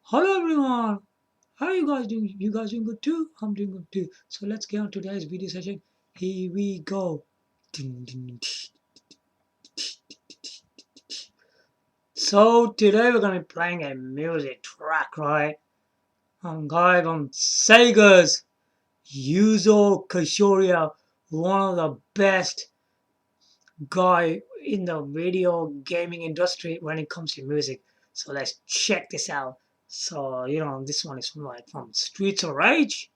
Hello everyone. How are you guys doing? You guys doing good too? I'm doing good too. So let's get on today's video session. Here we go. So today we're gonna be playing a music track, right? Guys on Sega's Yuzo Koshiro, one of the best guy in the video gaming industry when it comes to music. So let's check this out. So this one is from Streets of Rage.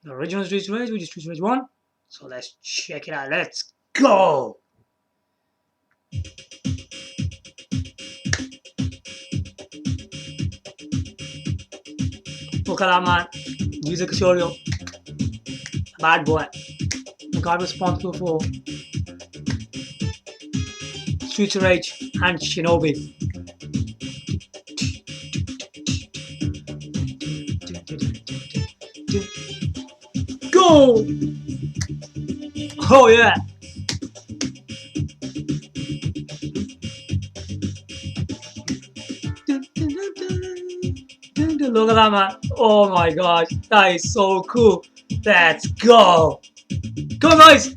The original Streets Rage, which is Streets Rage 1. So let's check it out. Let's go! Look at that man. Yuzo Koshiro. A bad boy. The guy responsible for Streets of Rage and Shinobi. Go! Oh yeah! Look at that man. Oh my gosh. That is so cool. Let's go. Go guys.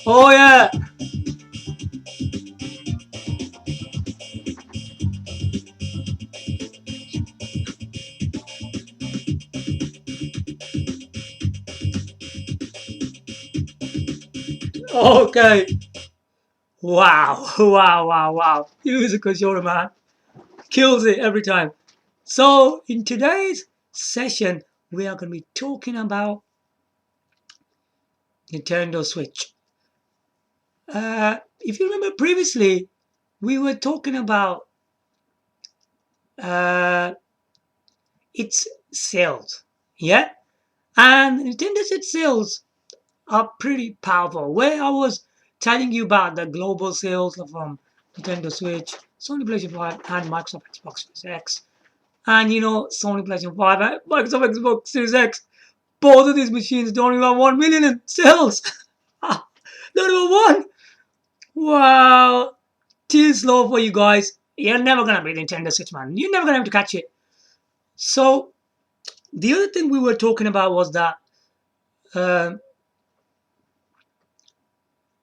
Oh yeah. Okay. Wow. Wow. Yuzo Koshiro, man. Kills it every time. So in today's session, we are going to be talking about Nintendo Switch. If you remember previously, we were talking about its sales, yeah, and Nintendo Switch sales are pretty powerful. Where I was telling you about the global sales from Nintendo Switch, Sony PlayStation 5, and Microsoft Xbox Series X, and Sony PlayStation 5 and Microsoft Xbox Series X. Both of these machines don't even have 1 million in sales. Not even one. Wow. Too slow for you guys. You're never gonna beat Nintendo Switch, man. You're never gonna have to catch it. So the other thing we were talking about was that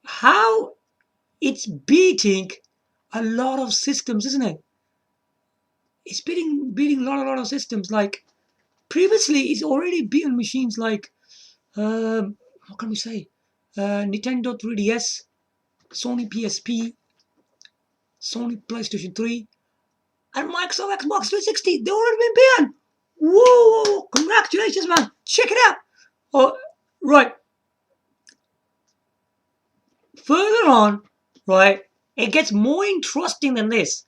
how it's beating a lot of systems, isn't it? It's beating a lot of systems. Like previously, it's already beaten machines like what can we say? Nintendo 3DS, Sony PSP, Sony PlayStation 3, and Microsoft Xbox 360. They already been beaten. Whoa! Congratulations, man! Check it out. Oh, right. Further on, right, it gets more interesting than this.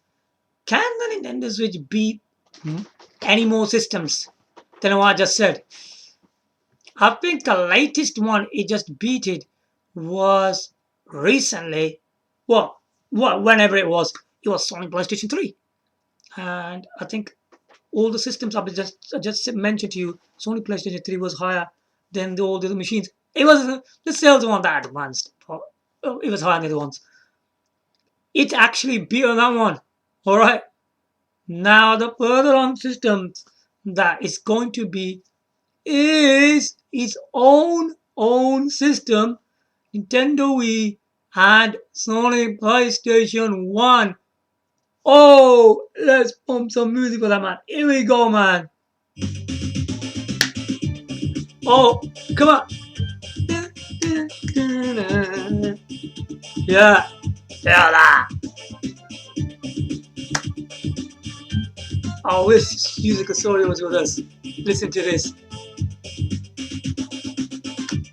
Can the Nintendo Switch beat any more systems than what I just said? I think the latest one it just beat it was recently. Well, whenever it was Sony PlayStation 3. And I think all the systems I just mentioned to you, Sony PlayStation 3 was higher than all the other machines. It was the sales weren't that advanced. It was higher than the other ones. It actually beat that one. Alright. Now the further on systems that is going to be is its own system, Nintendo Wii and Sony PlayStation 1. Oh, let's pump some music for that, man. Here we go, man. Oh, come on. Yeah, that. I wish Music Authority was with us. Listen to this.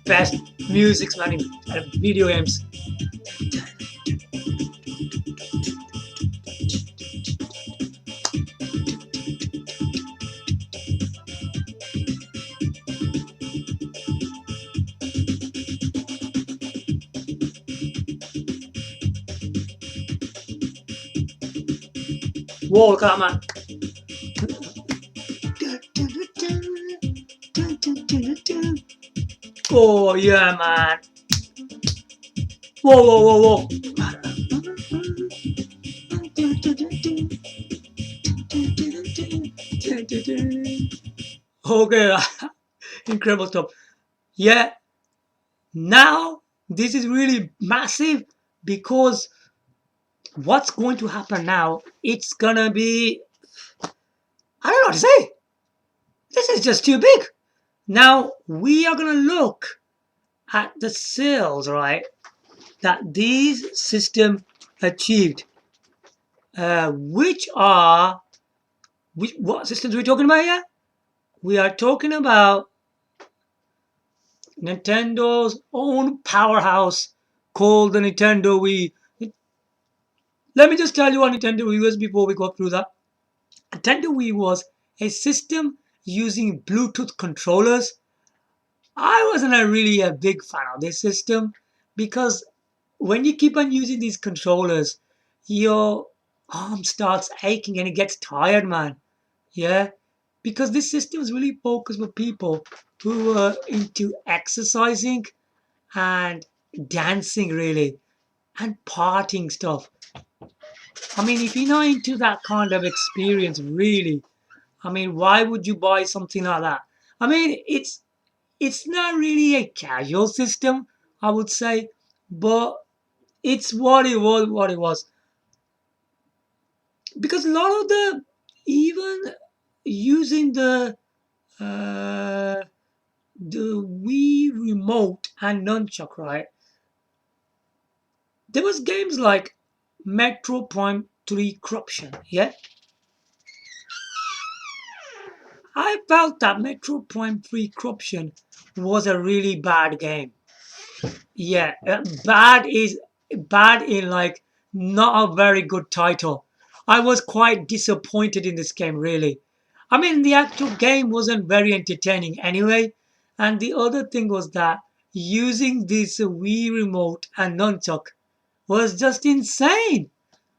Best music, man, in video games. Whoa, look at that, man. Oh, yeah, man. Whoa, whoa, whoa, whoa. Okay, incredible stuff. Yeah, now this is really massive because what's going to happen now? It's gonna be, I don't know what to say. This is just too big. Now we are gonna look at the sales, right? That these system achieved. Which are what systems are we talking about here? We are talking about Nintendo's own powerhouse called the Nintendo Wii. Let me just tell you what Nintendo Wii was before we go through that. Nintendo Wii was a system using Bluetooth controllers. I wasn't really a big fan of this system because when you keep on using these controllers, your arm starts aching and it gets tired, man. Yeah, because this system is really focused for people who are into exercising and dancing, really, and partying stuff. I mean, if you're not into that kind of experience, really, I mean, why would you buy something like that? I mean, it's not really a casual system, I would say, but it's what it was, what it was. Because a lot of the even using uh, the Wii remote and nunchuck, right? There was games like Metro Prime 3 Corruption. Yeah, I felt that Metro Prime 3 Corruption was a really bad game. Yeah, bad is bad in like not a very good title. I was quite disappointed in this game, really. I mean, the actual game wasn't very entertaining anyway. And the other thing was that using this Wii remote and nunchuck was just insane.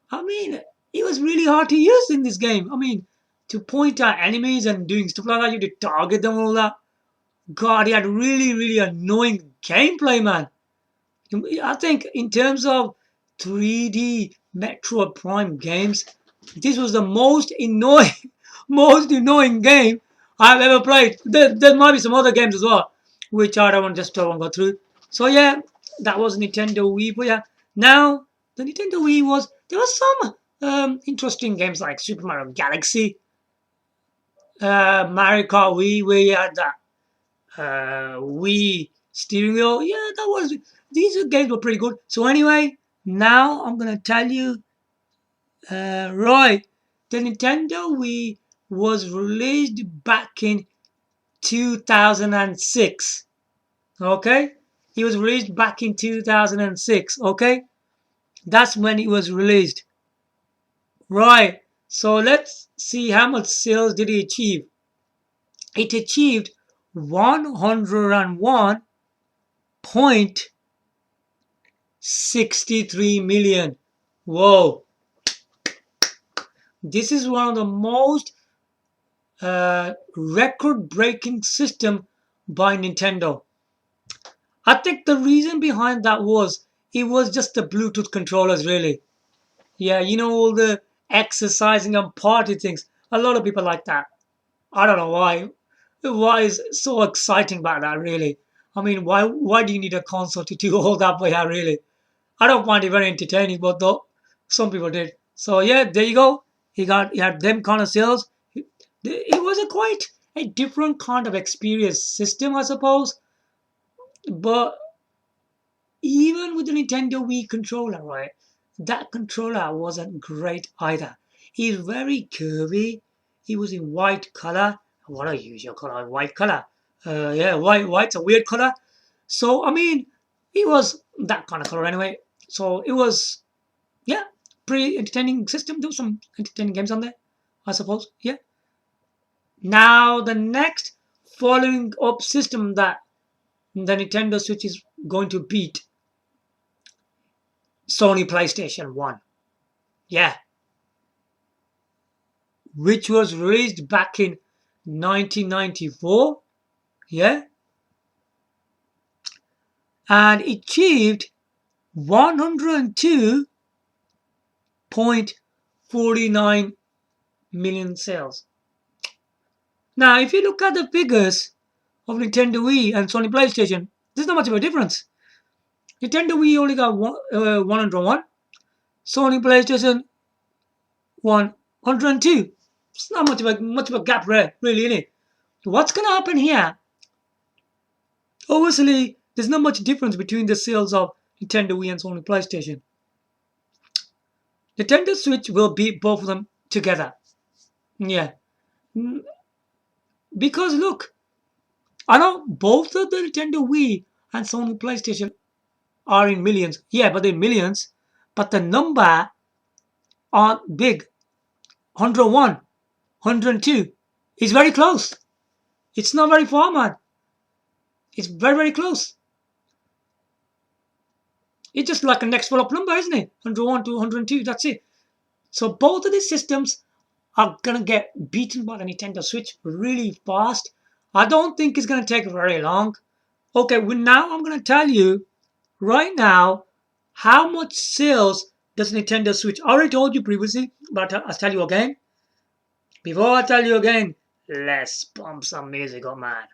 I mean, it was really hard to use in this game. I mean, to point at enemies and doing stuff like that, you had to target them and all that. God, he had really, really annoying gameplay, man. I think in terms of 3D Metroid Prime games, this was the most annoying, most annoying game I've ever played. There might be some other games as well, which I don't want to go through. So yeah, that was Nintendo Wii. But yeah, now the Nintendo Wii was there was some interesting games like Super Mario Galaxy, Mario Kart Wii, where you had that Wii stereo. Yeah, that was these games were pretty good. So anyway, now I'm gonna tell you, right, the Nintendo Wii was released back in 2006. Okay, it was released back in 2006. Okay, that's when it was released. Right. So let's see how much sales did it achieve. It achieved 101.63 million. Whoa. This is one of the most record-breaking system by Nintendo. I think the reason behind that was it was just the Bluetooth controllers, really. Yeah, you know, all the exercising and party things. A lot of people like that. I don't know why. What is so exciting about that, really? I mean, why do you need a console to do all that? But yeah, really, I don't find it very entertaining. But though some people did. So yeah, there you go. He had them kind of sales. It was a quite a different kind of experience system, I suppose. But even with the Nintendo Wii controller, right? That controller wasn't great either. It's very curvy. It was in white color. What a usual color, white color. Yeah, white's a weird color. So I mean, it was that kind of color anyway. So it was, yeah, pretty entertaining system. There was some entertaining games on there, I suppose. Yeah. Now the next following up system that the Nintendo Switch is going to beat Sony Playstation 1. Yeah, which was released back in 1994. Yeah, and achieved 102.49 million sales. Now, if you look at the figures of Nintendo Wii and Sony PlayStation, there's not much of a difference. Nintendo Wii only got 101, Sony PlayStation 102. It's not much of a gap there, really, is it? What's gonna happen here? Obviously, there's not much difference between the sales of Nintendo Wii and Sony PlayStation. Nintendo Switch will beat both of them together. Yeah. Because look, I know both of the Nintendo Wii and Sony PlayStation are in millions. Yeah, but they're millions. But the number aren't big. 101, 102 is very close. It's not very far, man. It's very, very close. It's just like a next follow-up number, isn't it? 101 to 102, that's it. So both of these systems are going to get beaten by the Nintendo Switch really fast. I don't think it's going to take very long. Okay, well, now I'm going to tell you right now how much sales does Nintendo Switch. I already told you previously, but I'll tell you again. Before I tell you again, let's pump some music up, man.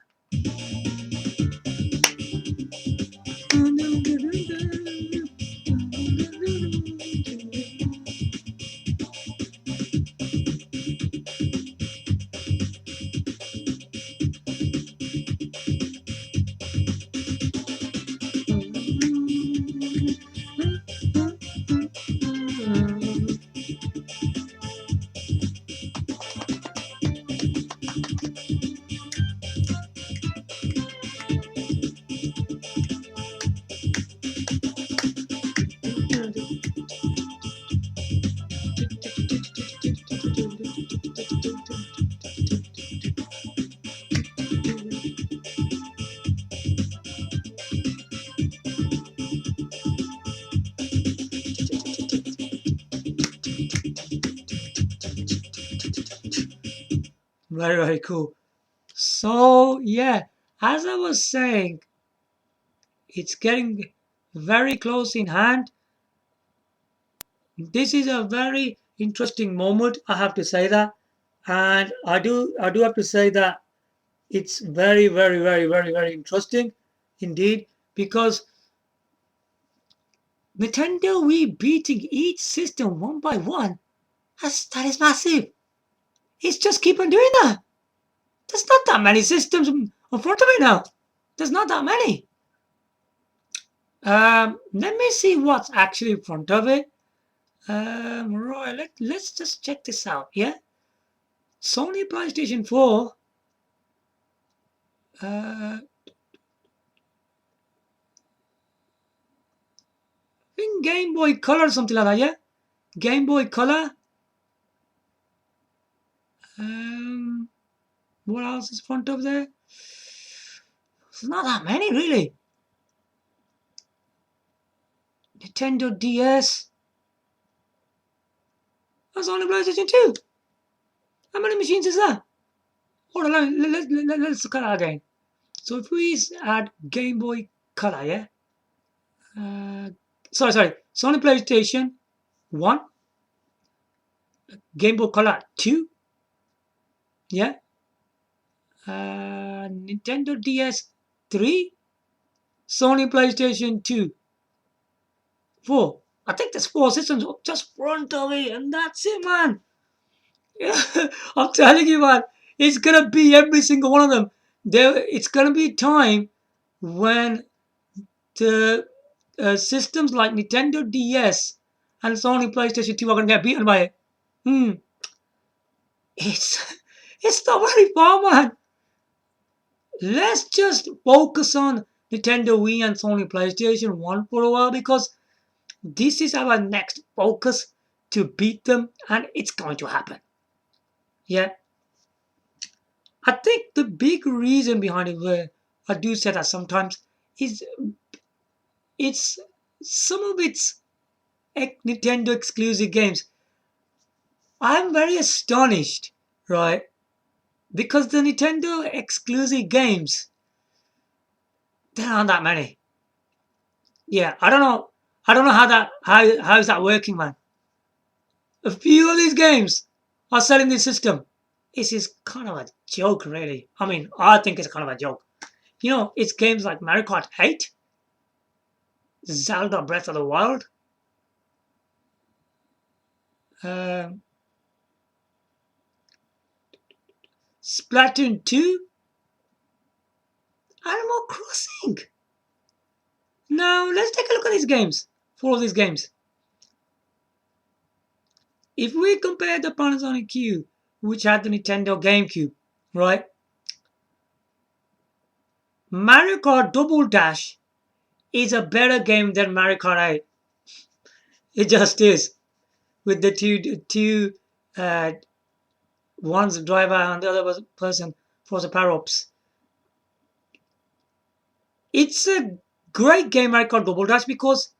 Very, very cool. So, yeah, as I was saying, it's getting very close in hand. This is a very interesting moment, I have to say that. And I do have to say that it's very, very, very, very, very interesting indeed, because Nintendo Wii beating each system one by one, that is massive. It's just keep on doing that. There's not that many systems in front of it now. There's not that many. Let me see what's actually in front of it. Right, let's just check this out. Yeah, Sony PlayStation 4. I think Game Boy Color or something like that. Yeah, Game Boy Color. What else is in front of there? There's not that many really. Nintendo DS. That's only PlayStation 2. How many machines is that? Hold on, let's look at that again. So if we add Game Boy Color, yeah? Sorry. Sony PlayStation 1. Game Boy Color 2. Yeah? Nintendo DS 3. Sony PlayStation 2. 4. I think there's 4 systems just front of it, and that's it, man. Yeah, I'm telling you, man, it's gonna be every single one of them. It's gonna be time when the systems like Nintendo DS and Sony PlayStation 2 are gonna get beaten by it. It's it's not very far, man. Let's just focus on Nintendo Wii and Sony PlayStation 1 for a while, because this is our next focus to beat them, and it's going to happen. Yeah. I think the big reason behind it, where I do say that sometimes, is it's some of its Nintendo exclusive games. I'm very astonished, right? Because the Nintendo exclusive games, there aren't that many. Yeah, I don't know. I don't know how is that working, man. A few of these games are selling this system. This is kind of a joke, really. I mean, I think it's kind of a joke. It's games like Mario Kart 8, Zelda Breath of the Wild, um, Splatoon 2, Animal Crossing. Now, let's take a look at these games. 4 of these games. If we compare the Panasonic Cube, which had the Nintendo GameCube, right? Mario Kart Double Dash is a better game than Mario Kart 8. It just is. With the two uh, one's the driver and the other person for the power-ups. It's a great game, Mario Kart Double Dash, because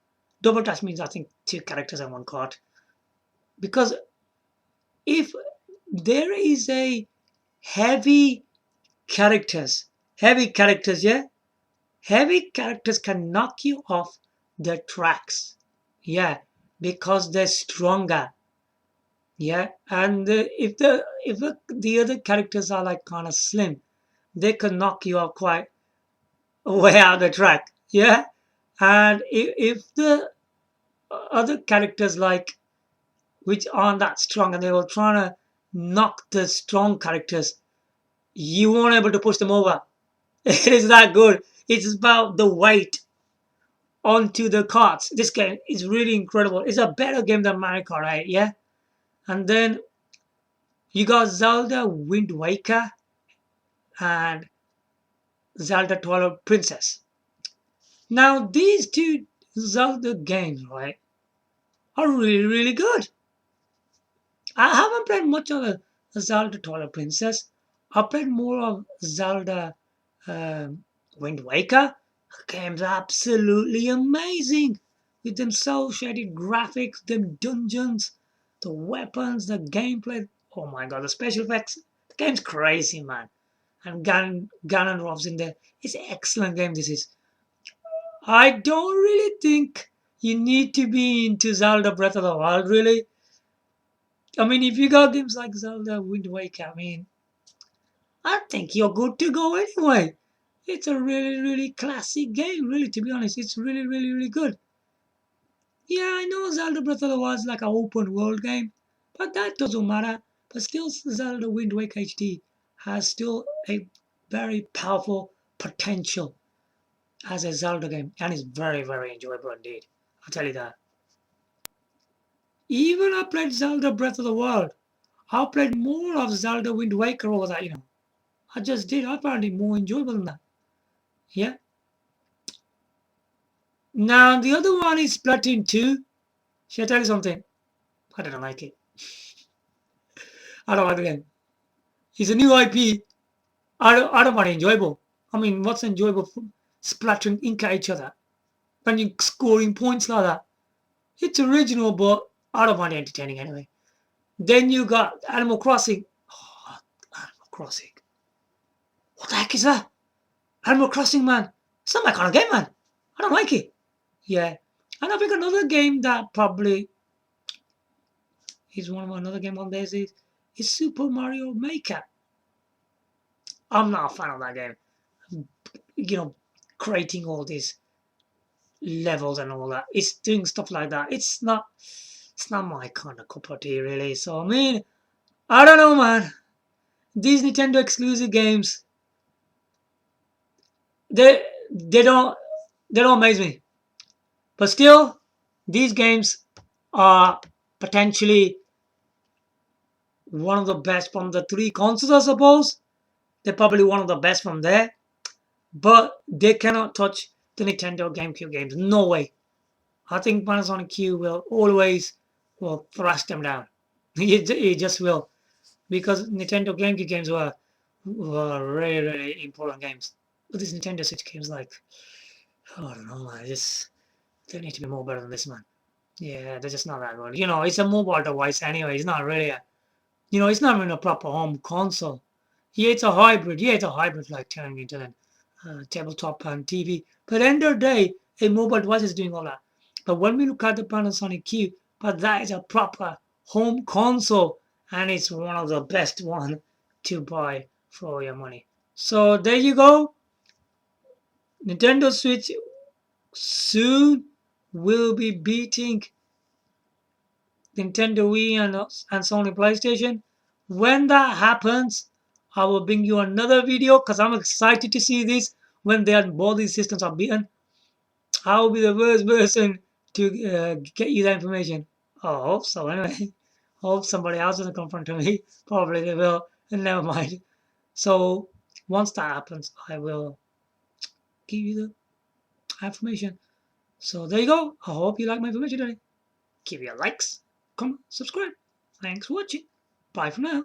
Double Dash means, I think, 2 characters and 1 card. Because if there is a heavy characters, yeah, heavy characters can knock you off the tracks, yeah, because they're stronger, yeah, and if the other characters are like kind of slim, they can knock you off quite way out the track, yeah, and if the other characters like which aren't that strong and they were trying to knock the strong characters, you won't able to push them over. It is that good. It's about the weight onto the cards. This game is really incredible. It's a better game than Mario Kart 8, yeah? And then you got Zelda Wind Waker and Zelda Twilight Princess. Now, these two Zelda games, right, are really, really good. I haven't played much of the Zelda Twilight Princess. I played more of Zelda um, Wind Waker. The game's absolutely amazing. With them cel shaded graphics, them dungeons, the weapons, the gameplay. Oh my god, the special effects. The game's crazy, man. And Ganondorf's in there. It's an excellent game, this is. I don't really think you need to be into Zelda Breath of the Wild, really. I mean, if you got games like Zelda Wind Waker, I mean, I think you're good to go anyway. It's a really, really classic game, really, to be honest. It's really, really, really good. Yeah, I know Zelda Breath of the Wild is like an open world game, but that doesn't matter. But still, Zelda Wind Waker HD has still a very powerful potential as a Zelda game, and it's very, very enjoyable indeed. I'll tell you that. Even I played Zelda Breath of the Wild. I played more of Zelda Wind Waker over that. I just did. I found it more enjoyable than that. Yeah. Now, the other one is Splatoon 2. Should I tell you something? I don't like it. I don't like the game. It's a new IP. I don't find it enjoyable. I mean, what's enjoyable from splattering ink at each other when you're scoring points like that? It's original, but I don't find it entertaining anyway. Then you got Animal Crossing. Oh, Animal Crossing. What the heck is that? Animal Crossing, man. It's not my kind of game, man. I don't like it. Yeah. And I think another game that probably is one of another game on this is Super Mario Maker. I'm not a fan of that game. You know, creating all these levels and all that. It's doing stuff like that. It's not my kind of cup of tea really. So I mean, I don't know, man. These Nintendo exclusive games, they they don't they don't amaze me. But still, these games are potentially one of the best from the 3 consoles, I suppose. They're probably one of the best from there. But they cannot touch the Nintendo GameCube games. No way. I think Panasonic Q will always thrash them down. It just will. Because Nintendo GameCube games were really, really important games. But these Nintendo Switch games, like, I don't know, man. They need to be more better than this, man. Yeah, they're just not that good. It's a mobile device anyway. It's not really it's not even a proper home console. Yeah, it's a hybrid. Yeah, it's a hybrid, like turning into a tabletop and TV. But at the end of the day, a mobile device is doing all that. But when we look at the Panasonic Cube, but that is a proper home console, and it's one of the best one to buy for your money. So there you go. Nintendo Switch soon will be beating Nintendo Wii and Sony Playstation. When that happens, I will bring you another video because I'm excited to see this. When both these systems are beaten, I will be the first person to get you that information. Oh, I hope so. Anyway, hope somebody else doesn't confront me. Probably they will. Never mind. So once that happens, I will give you the information. So there you go. I hope you like my information today. Give your likes, comment, subscribe. Thanks for watching. Bye for now.